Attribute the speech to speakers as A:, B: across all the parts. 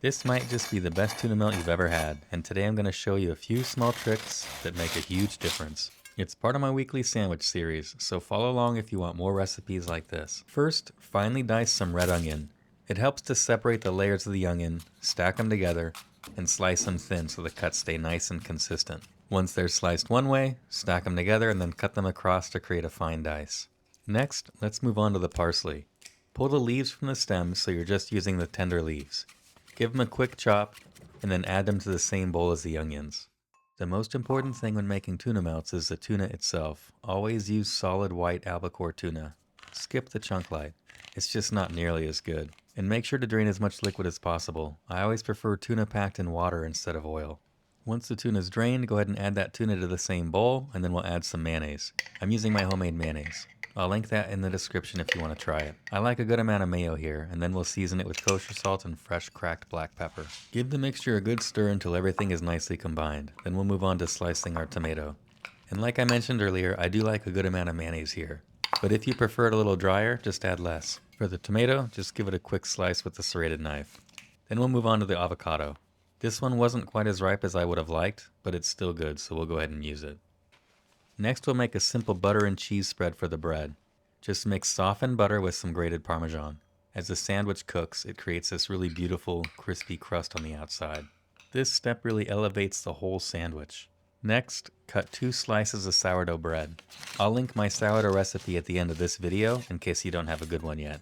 A: This might just be the best tuna melt you've ever had, and today I'm going to show you a few small tricks that make a huge difference. It's part of my weekly sandwich series, so follow along if you want more recipes like this. First, finely dice some red onion. It helps to separate the layers of the onion, stack them together, and slice them thin so the cuts stay nice and consistent. Once they're sliced one way, stack them together and then cut them across to create a fine dice. Next, let's move on to the parsley. Pull the leaves from the stems so you're just using the tender leaves. Give them a quick chop, and then add them to the same bowl as the onions. The most important thing when making tuna melts is the tuna itself. Always use solid white albacore tuna. Skip the chunk light. It's just not nearly as good. And make sure to drain as much liquid as possible. I always prefer tuna packed in water instead of oil. Once the tuna is drained, go ahead and add that tuna to the same bowl, and then we'll add some mayonnaise. I'm using my homemade mayonnaise. I'll link that in the description if you want to try it. I like a good amount of mayo here, and then we'll season it with kosher salt and fresh cracked black pepper. Give the mixture a good stir until everything is nicely combined. Then we'll move on to slicing our tomato. And like I mentioned earlier, I do like a good amount of mayonnaise here. But if you prefer it a little drier, just add less. For the tomato, just give it a quick slice with the serrated knife. Then we'll move on to the avocado. This one wasn't quite as ripe as I would have liked, but it's still good, so we'll go ahead and use it. Next, we'll make a simple butter and cheese spread for the bread. Just mix softened butter with some grated Parmesan. As the sandwich cooks, it creates this really beautiful, crispy crust on the outside. This step really elevates the whole sandwich. Next, cut 2 slices of sourdough bread. I'll link my sourdough recipe at the end of this video in case you don't have a good one yet.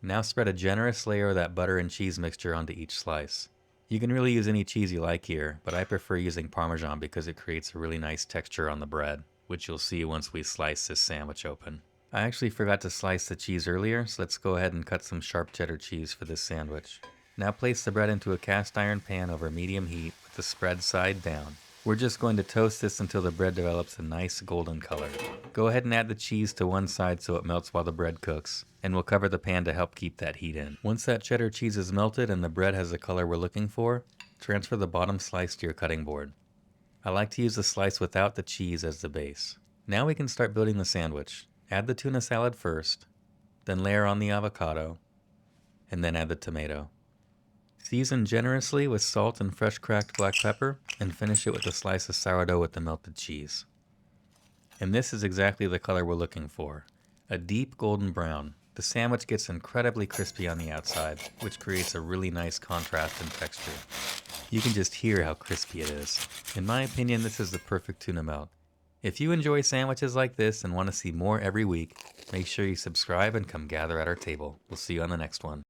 A: Now spread a generous layer of that butter and cheese mixture onto each slice. You can really use any cheese you like here, but I prefer using Parmesan because it creates a really nice texture on the bread, which you'll see once we slice this sandwich open. I actually forgot to slice the cheese earlier, so let's go ahead and cut some sharp cheddar cheese for this sandwich. Now place the bread into a cast iron pan over medium heat with the spread side down. We're just going to toast this until the bread develops a nice golden color. Go ahead and add the cheese to one side so it melts while the bread cooks, and we'll cover the pan to help keep that heat in. Once that cheddar cheese is melted and the bread has the color we're looking for, transfer the bottom slice to your cutting board. I like to use the slice without the cheese as the base. Now we can start building the sandwich. Add the tuna salad first, then layer on the avocado, and then add the tomato. Season generously with salt and fresh cracked black pepper, and finish it with a slice of sourdough with the melted cheese. And this is exactly the color we're looking for, a deep golden brown. The sandwich gets incredibly crispy on the outside, which creates a really nice contrast in texture. You can just hear how crispy it is. In my opinion, this is the perfect tuna melt. If you enjoy sandwiches like this and want to see more every week, make sure you subscribe and come gather at our table. We'll see you on the next one.